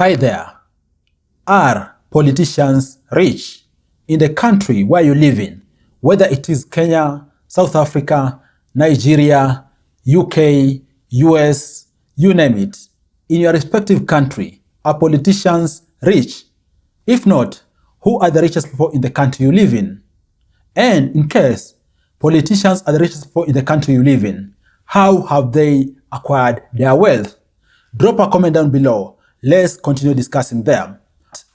Hi there. Are politicians rich in the country where you live in? Whether it is Kenya, South Africa, Nigeria, UK, US, you name it. In your respective country, are politicians rich? If not, who are the richest people in the country you live in? And in case politicians are the richest people in the country you live in, how have they acquired their wealth? Drop a comment down below. Let's continue discussing them.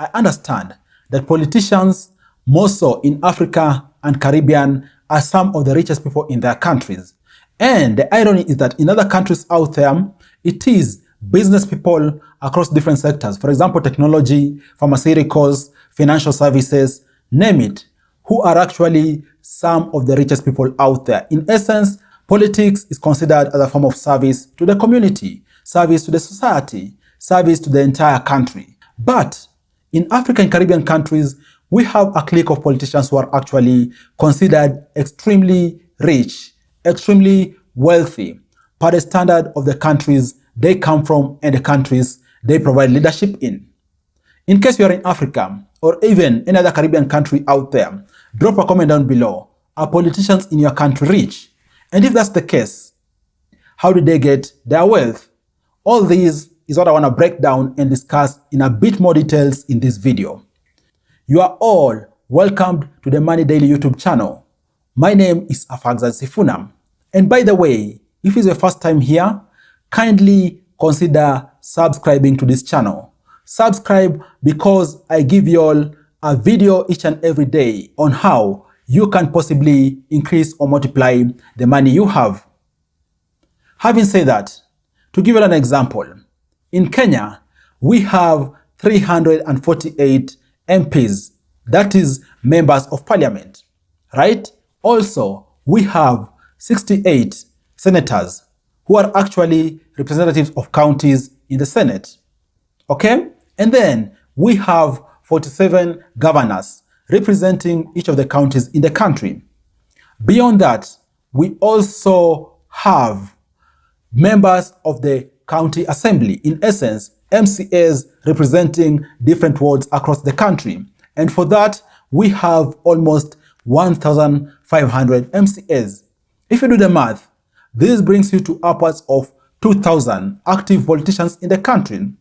I understand that politicians, more so in Africa and Caribbean, are some of the richest people in their countries. And the irony is that in other countries out there, it is business people across different sectors. For example, technology, pharmaceuticals, financial services, name it, who are actually some of the richest people out there. In essence, politics is considered as a form of service to the community, service to the society, service to the entire country. But in African and Caribbean countries, we have a clique of politicians who are actually considered extremely rich, extremely wealthy, per the standard of the countries they come from and the countries they provide leadership in. In case you are in Africa or even any other Caribbean country out there, drop a comment down below. Are politicians in your country rich? And if that's the case, how did they get their wealth? All these is what I want to break down and discuss in a bit more details in this video. You are all welcomed to the Money Daily YouTube channel. My name is Afagzad Sifuna. And by the way, if it's your first time here, kindly consider subscribing to this channel. Subscribe because I give you all a video each and every day on how you can possibly increase or multiply the money you have. Having said that, to give you an example, in Kenya, we have 348 MPs, that is members of parliament, right? Also, we have 68 senators who are actually representatives of counties in the Senate, okay? And then we have 47 governors representing each of the counties in the country. Beyond that, we also have members of the county assembly, in essence, MCAs representing different wards across the country. And for that, we have almost 1,500 MCAs. If you do the math, this brings you to upwards of 2,000 active politicians in the country.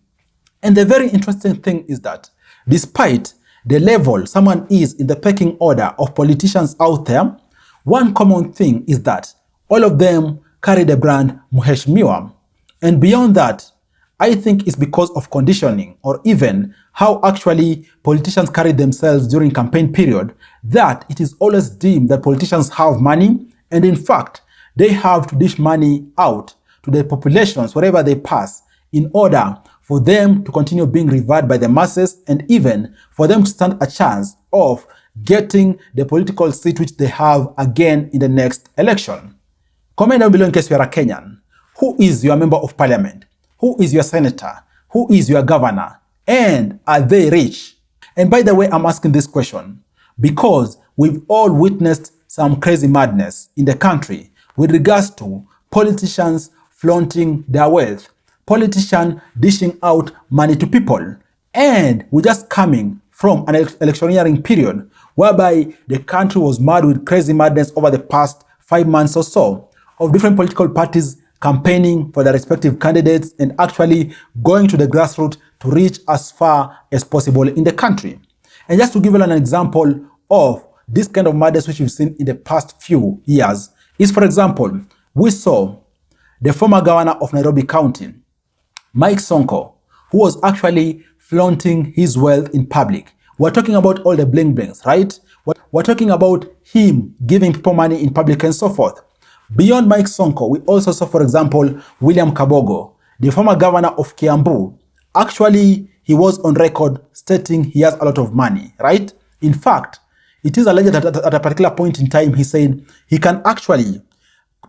And the very interesting thing is that despite the level someone is in the pecking order of politicians out there, one common thing is that all of them carry the brand Mheshimiwa. And beyond that, I think it's because of conditioning or even how actually politicians carry themselves during campaign period that it is always deemed that politicians have money, and in fact, they have to dish money out to the populations wherever they pass in order for them to continue being revered by the masses and even for them to stand a chance of getting the political seat which they have again in the next election. Comment down below in case you are a Kenyan. Who is your member of parliament? Who is your senator? Who is your governor? And are they rich? And by the way, I'm asking this question because we've all witnessed some crazy madness in the country with regards to politicians flaunting their wealth, politicians dishing out money to people. And we're just coming from an electioneering period whereby the country was mad with crazy madness over the past 5 months or so of different political parties campaigning for their respective candidates and actually going to the grassroots to reach as far as possible in the country. And just to give you an example of this kind of madness which we've seen in the past few years is, for example, we saw the former governor of Nairobi County, Mike Sonko, who was actually flaunting his wealth in public. We're talking about all the bling blings, right? We're talking about him giving people money in public and so forth. Beyond Mike Sonko, we also saw, for example, William Kabogo, the former governor of Kiambu. Actually, he was on record stating he has a lot of money, right? In fact, it is alleged that at a particular point in time, he said he can actually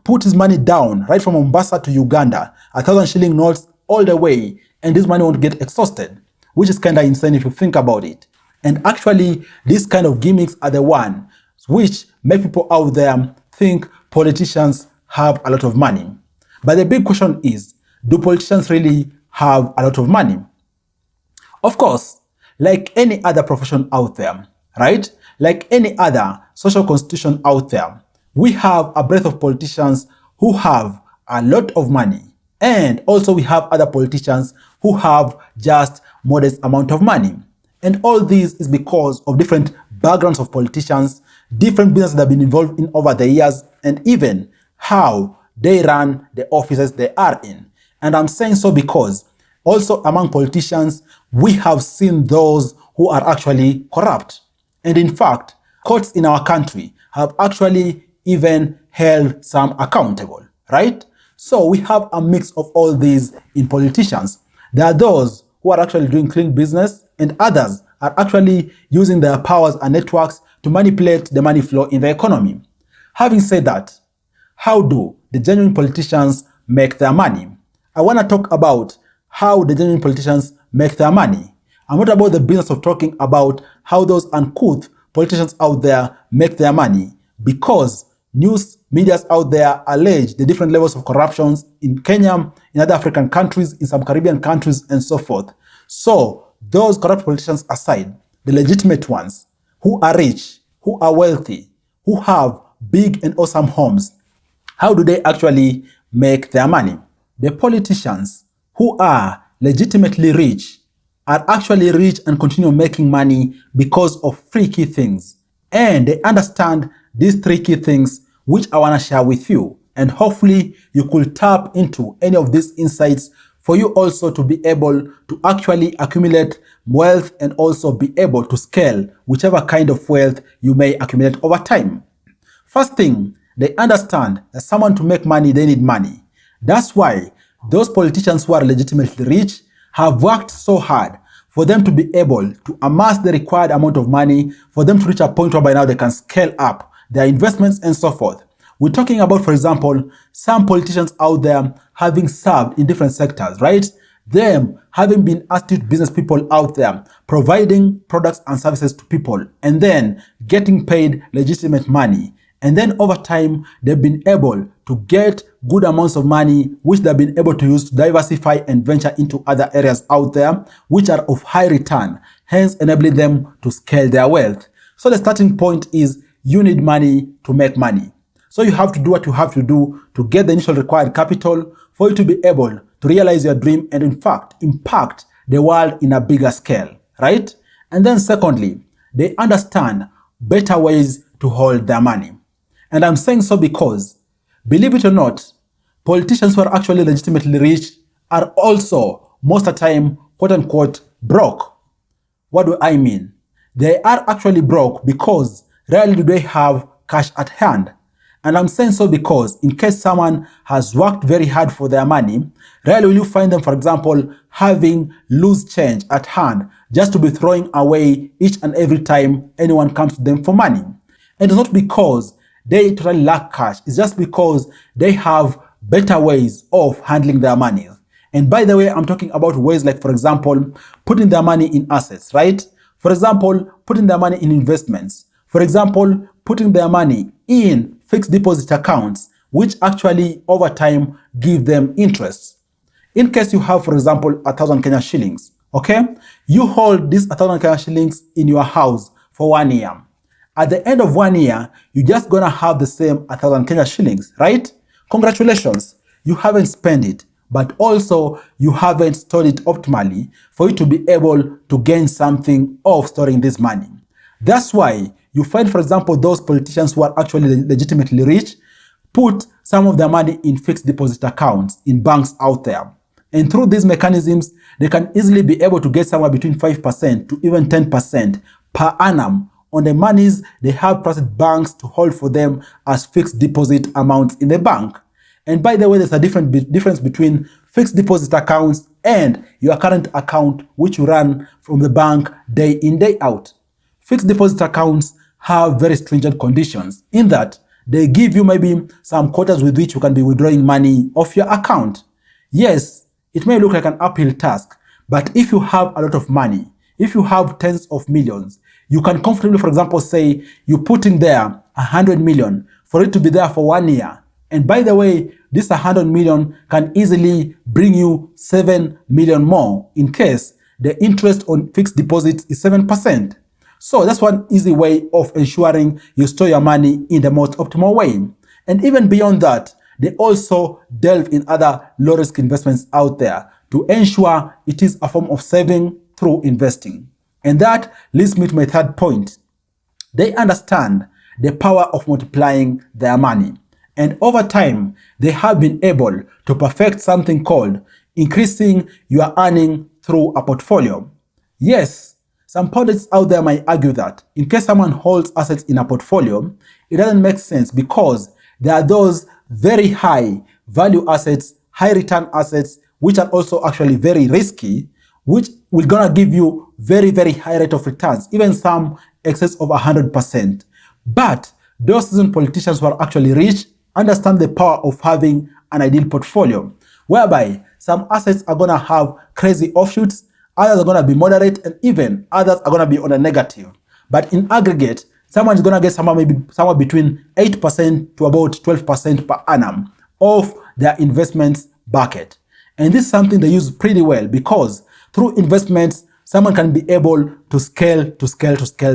put his money down right from Mombasa to Uganda, 1,000 shilling notes all the way, and this money won't get exhausted, which is kind of insane if you think about it. And actually, these kind of gimmicks are the one which make people out there think politicians have a lot of money. But the big question is, do politicians really have a lot of money? Of course, like any other profession out there, right? Like any other social constitution out there, we have a breadth of politicians who have a lot of money. And also we have other politicians who have just modest amount of money. And all this is because of different backgrounds of politicians, different businesses that have been involved in over the years, and even how they run the offices they are in. And I'm saying so because also among politicians, we have seen those who are actually corrupt. And in fact, courts in our country have actually even held some accountable, right? So we have a mix of all these in politicians. There are those who are actually doing clean business, and others are actually using their powers and networks to manipulate the money flow in the economy. Having said that, how do the genuine politicians make their money? I want to talk about how the genuine politicians make their money. I'm not about the business of talking about how those uncouth politicians out there make their money, because news medias out there allege the different levels of corruptions in Kenya, in other African countries, in some Caribbean countries, and so forth. So those corrupt politicians aside, the legitimate ones who are rich, who are wealthy, who have big and awesome homes, how do they actually make their money? The politicians who are legitimately rich are actually rich and continue making money because of three key things. And they understand these three key things, which I want to share with you. And hopefully you could tap into any of these insights for you also to be able to actually accumulate wealth and also be able to scale whichever kind of wealth you may accumulate over time. First thing, they understand that someone to make money, they need money. That's why those politicians who are legitimately rich have worked so hard for them to be able to amass the required amount of money, for them to reach a point where by now they can scale up their investments and so forth. We're talking about, for example, some politicians out there having served in different sectors, right? Them having been astute business people out there, providing products and services to people, and then getting paid legitimate money. And then over time, they've been able to get good amounts of money, which they've been able to use to diversify and venture into other areas out there, which are of high return, hence enabling them to scale their wealth. So the starting point is you need money to make money. So you have to do what you have to do to get the initial required capital for you to be able to realize your dream and in fact impact the world in a bigger scale, right? And then secondly, they understand better ways to hold their money. And I'm saying so because, believe it or not, politicians who are actually legitimately rich are also most of the time, quote unquote, broke. What do I mean? They are actually broke because rarely do they have cash at hand. And I'm saying so because in case someone has worked very hard for their money, rarely will you find them, for example, having loose change at hand just to be throwing away each and every time anyone comes to them for money. And it's not because they totally lack cash, it's just because they have better ways of handling their money. And by the way, I'm talking about ways like, for example, putting their money in assets, right? For example, putting their money in investments. For example, putting their money in fixed deposit accounts, which actually over time give them interest. In case you have, for example, 1,000 Kenya shillings, okay? You hold this 1,000 Kenya shillings in your house for 1 year. At the end of 1 year, you're just gonna have the same 1,000 Kenya shillings, right? Congratulations, you haven't spent it, but also you haven't stored it optimally for you to be able to gain something of storing this money. That's why you find, for example, those politicians who are actually legitimately rich put some of their money in fixed deposit accounts in banks out there. And through these mechanisms, they can easily be able to get somewhere between 5% to even 10% per annum on the monies they have trusted banks to hold for them as fixed deposit amounts in the bank. And by the way, there's a difference between fixed deposit accounts and your current account, which you run from the bank day in, day out. Fixed deposit accounts have very stringent conditions in that they give you maybe some quotas with which you can be withdrawing money off your account. Yes, it may look like an uphill task, but if you have a lot of money, if you have tens of millions, you can comfortably, for example, say you put in there 100 million for it to be there for 1 year. And by the way, this 100 million can easily bring you 7 million more in case the interest on fixed deposits is 7%. So that's one easy way of ensuring you store your money in the most optimal way. And even beyond that, they also delve in other low-risk investments out there to ensure it is a form of saving through investing. And that leads me to my third point. They understand the power of multiplying their money. And over time, they have been able to perfect something called increasing your earning through a portfolio. Yes, some pundits out there might argue that in case someone holds assets in a portfolio, it doesn't make sense because there are those very high value assets, high return assets, which are also actually very risky, which will gonna give you very, very high rate of returns, even some excess of 100%. But those seasoned politicians who are actually rich understand the power of having an ideal portfolio, whereby some assets are gonna have crazy offshoots, others are gonna be moderate, and even others are gonna be on a negative. But in aggregate, someone is gonna get somewhere between 8% to about 12% per annum of their investments bucket. And this is something they use pretty well because through investments, someone can be able to scale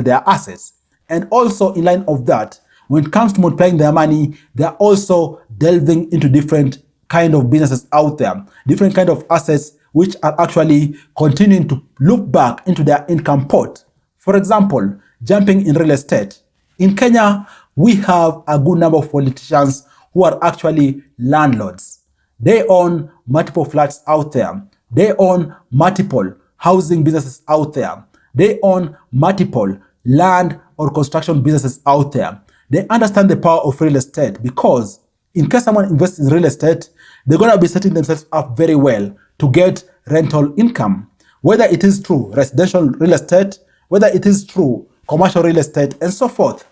their assets. And also in line of that, when it comes to multiplying their money, they're also delving into different kind of businesses out there, different kind of assets which are actually continuing to look back into their income pot. For example, jumping in real estate. In Kenya, we have a good number of politicians who are actually landlords. They own multiple flats out there. They own multiple housing businesses out there. They own multiple land or construction businesses out there. They understand the power of real estate because in case someone invests in real estate, they're going to be setting themselves up very well to get rental income, whether it is through residential real estate, whether it is through commercial real estate, and so forth.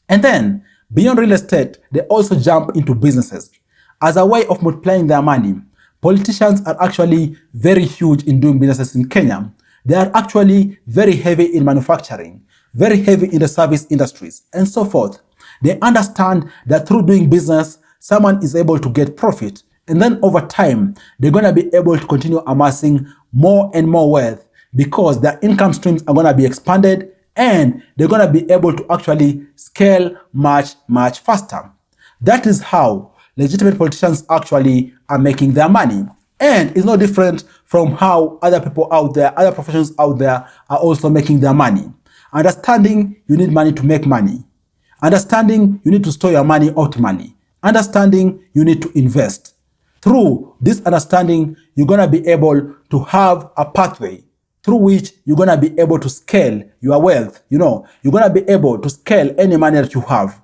And then, beyond real estate, they also jump into businesses. As a way of multiplying their money, politicians are actually very huge in doing businesses in Kenya. They are actually very heavy in manufacturing, very heavy in the service industries, and so forth. They understand that through doing business, someone is able to get profit. And then over time, they're going to be able to continue amassing more and more wealth because their income streams are going to be expanded and they're going to be able to actually scale much, much faster. That is how legitimate politicians actually are making their money. And it's no different from how other people out there, other professions out there are also making their money. Understanding you need money to make money. Understanding you need to store your money optimally. Understanding you need to invest. Through this understanding, you're going to be able to have a pathway through which you're going to be able to scale your wealth. You're going to be able to scale any money that you have.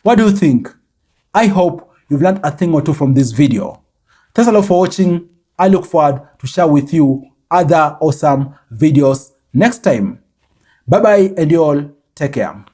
What do you think? I hope you've learned a thing or two from this video. Thanks a lot for watching. I look forward to share with you other awesome videos next time. Bye-bye and you all take care.